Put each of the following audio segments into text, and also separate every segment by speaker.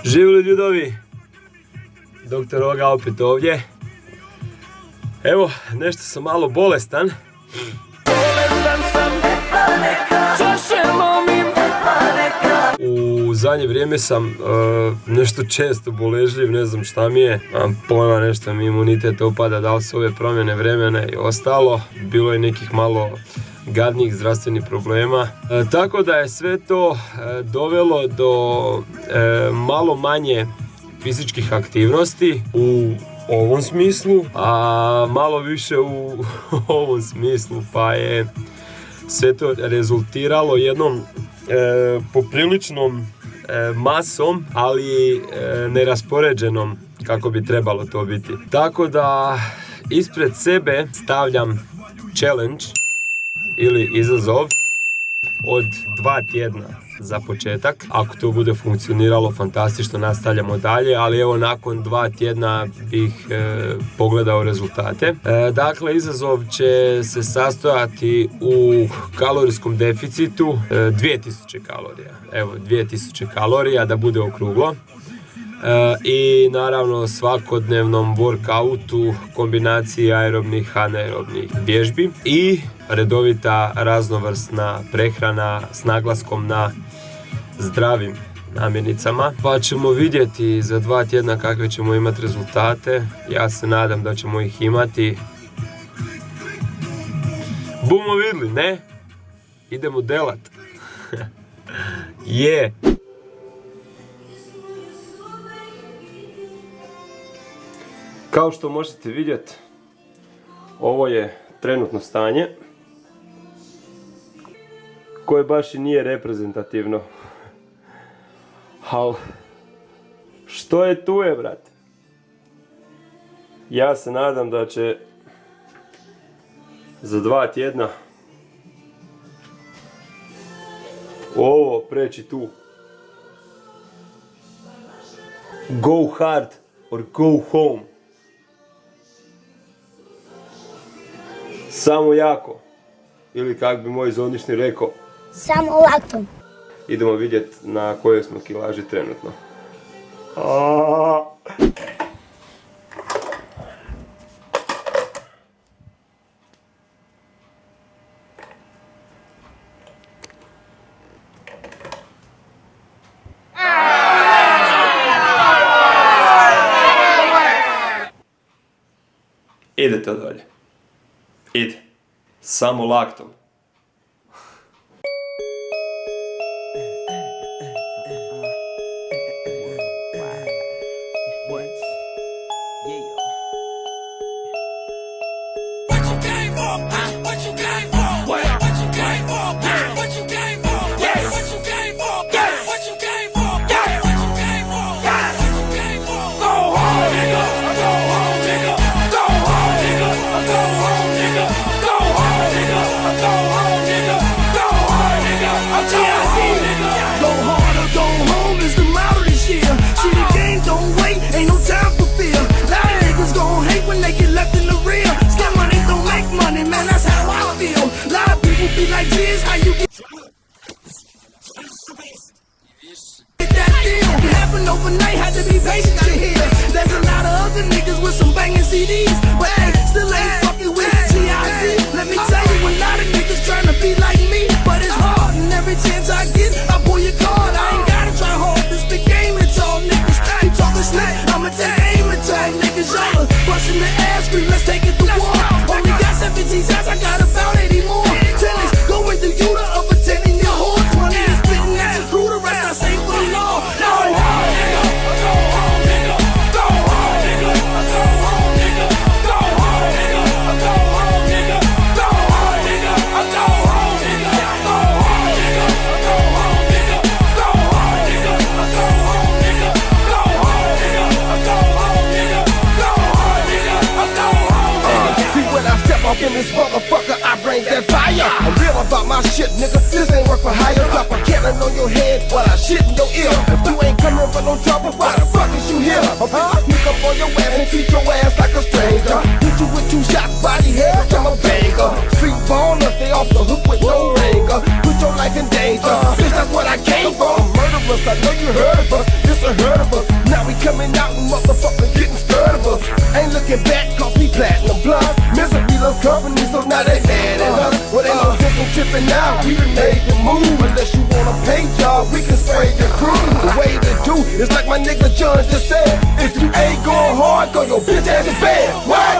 Speaker 1: Živjeli ljudovi, doktor Oga opet ovdje. Evo, nešto sam malo bolestan. U zadnje vrijeme sam nešto često boležljiv, ne znam šta mi je. Imam pojma, nešto mi imunitet opada, da li su ove promjene vremena i ostalo. Bilo je nekih malo gadnih zdravstvenih problema. Tako da je sve to dovelo do malo manje fizičkih aktivnosti u ovom smislu, a malo više u ovom smislu, pa je sve to rezultiralo jednom popriličnom masom, ali neraspoređenom kako bi trebalo to biti. Tako da ispred sebe stavljam challenge ili izazov od 2 tjedna za početak. Ako to bude funkcioniralo, fantastično, nastavljamo dalje, ali evo nakon 2 tjedna bih pogledao rezultate. Dakle, izazov će se sastojati u kalorijskom deficitu 2000 kalorija. Evo, 2000 kalorija da bude okruglo. I naravno svakodnevnom workoutu, kombinaciji aerobnih, anaerobnih vježbi i redovita raznovrsna prehrana s naglaskom na zdravim namirnicama. Pa ćemo vidjeti za 2 tjedna kakve ćemo imati rezultate. Ja se nadam da ćemo ih imati. Bumo vidli, ne? Idemo delat. Je. Kao što možete vidjeti, ovo je trenutno stanje koje baš i nije reprezentativno. Ali što je tu je, brate? Ja se nadam da će za 2 tjedna ovo preći tu. Go hard or go home. Samo jako. Ili kak bi moj zonični rekao,
Speaker 2: samo laktom.
Speaker 1: Idemo vidjeti na kojoj smo kilaži trenutno. Ide to dolje. Ide. Samo laktom.
Speaker 3: Overnight, had to be patient to hear. There's a lot of other niggas with some banging CDs, but hey, still ain't fucking with G.I.Z. Let me tell you, a lot of niggas trying to be like me, but it's hard, and every chance I get, I pull your card. I ain't gotta try hard, this the game, it's all niggas. You talking smack, I'ma take aim and tag niggas. Y'all are busting the ass, scream, let's take it to war. Only got 17 shots, I got about 80 more. Tennis, going through you the upper 10 in your horse. 20 is spitting at your crew, the rest I say for the law. In this motherfucker, I bring that fire. I'm real about my shit, nigga. This ain't work for hire. Drop a cannon on your head while I shit in your ear. If you ain't coming for no trouble, why the fuck is you here? I'll sneak up on your ass and treat your ass like a stranger. Hit you with 2 shots, body head, I'm a banger. Street baller, stay off the hook with no ringer. Put your life in danger, bitch, that's what I came for. Murderers, I know you heard of us. This a heard of us. Now we coming out and motherfuckers getting scared of us. Ain't looking back cause we platinum plus. Misery loves company, so now they mad at us. Well, ain't no sense in tripping out, we done made the move. Unless you want a paint job, we can spray your crew. The way to do is like my nigga John just said. If you ain't going hard, go your bitch ass to bed. What?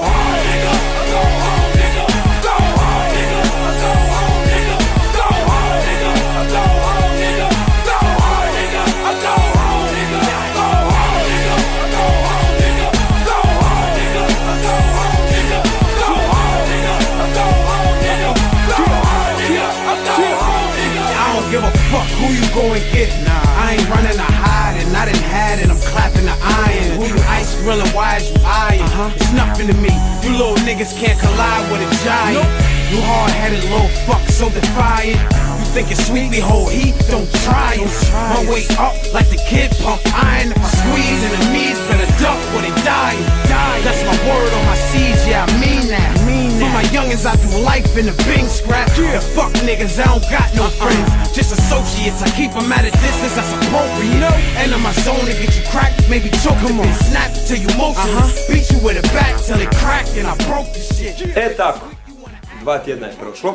Speaker 2: Give a fuck who you go and get. I ain't running to hide and I done had it, I'm clapping the iron. Who you ice grilling, why is you eyeing? It's nothing to me, you little niggas can't collide with a giant. You hard-headed little fuck, so defiant. You think it's sweet, we hold heat, don't try it. My way up like the kid pump iron. If I squeeze enemies, better duck or they die. That's my word on my seeds, yeah I mean that. For my youngins I do life in the Bing scrap. The fuck niggas, I don't got no friends, just associates. I keep them at a distance, that's appropriate. Enter my zone and get you cracked, maybe choke them and snap till you motionless. Beat you with a bat till it cracked and I broke the shit.
Speaker 1: Tako, 2 tjedna je prošlo.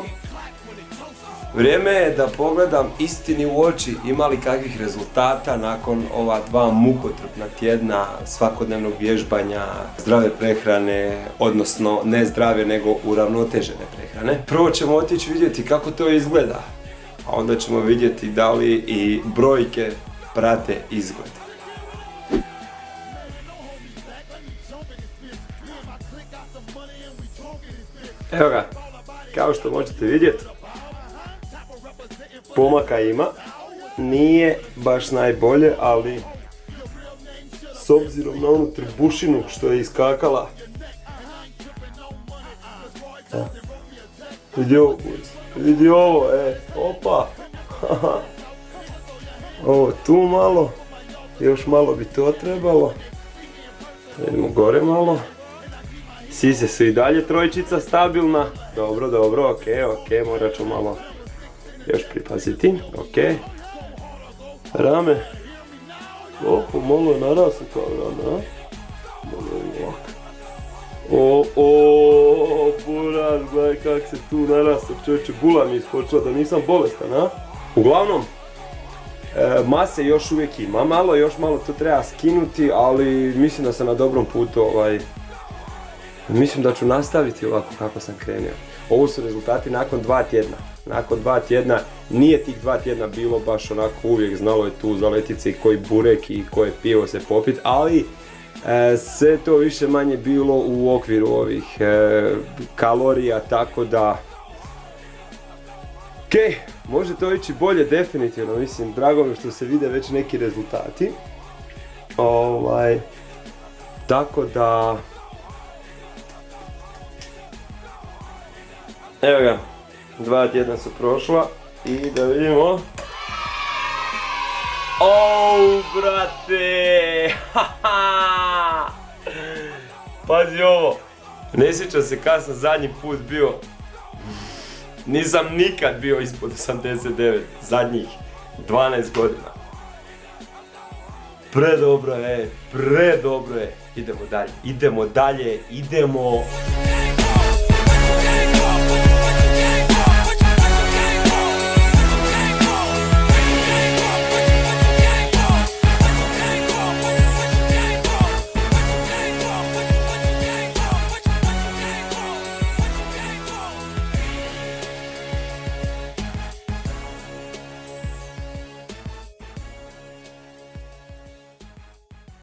Speaker 1: Vrijeme je da pogledam istini u oči ima li kakvih rezultata nakon ova 2 mukotrpna tjedna svakodnevnog vježbanja, zdrave prehrane, odnosno ne zdrave nego uravnotežene prehrane. Prvo ćemo otići vidjeti kako to izgleda, a onda ćemo vidjeti da li i brojke prate izgled. Evo ga, kao što možete vidjeti, pomaka ima, nije baš najbolje, ali s obzirom na onu trbušinu što je iskakala, vidi ovo, opa, ovo tu malo, još malo bi to trebalo, idemo gore malo. Size su i dalje trojčica stabilna, dobro, ok, morat ću malo još pripaziti, ok. Rame, malo je naraslo kao rame, a? Malo je ovako. Buraz, gledaj kak se tu naraslo, čovječe, bula mi iskočila da nisam bolestan, a? Uglavnom, mase još uvijek ima, još malo to treba skinuti, ali mislim da sam na dobrom putu, mislim da ću nastaviti ovako kako sam krenio. Ovo su rezultati nakon 2 tjedna. Nakon 2 tjedna, nije tih 2 tjedna bilo baš onako uvijek, znalo je tu zaletit se i koji burek i koje pivo se popit, ali sve to više manje bilo u okviru ovih kalorija, tako da... Ok, može to ići bolje definitivno, mislim, drago mi što se vide već neki rezultati. Tako da... Evo ga, 2 tjedna su prošla i da vidimo. Brate! Pazi ovo! Ne sjećam se kad sam zadnji put bio. Nisam nikad bio ispod 89, zadnjih 12 godina. Predobro je. Idemo dalje.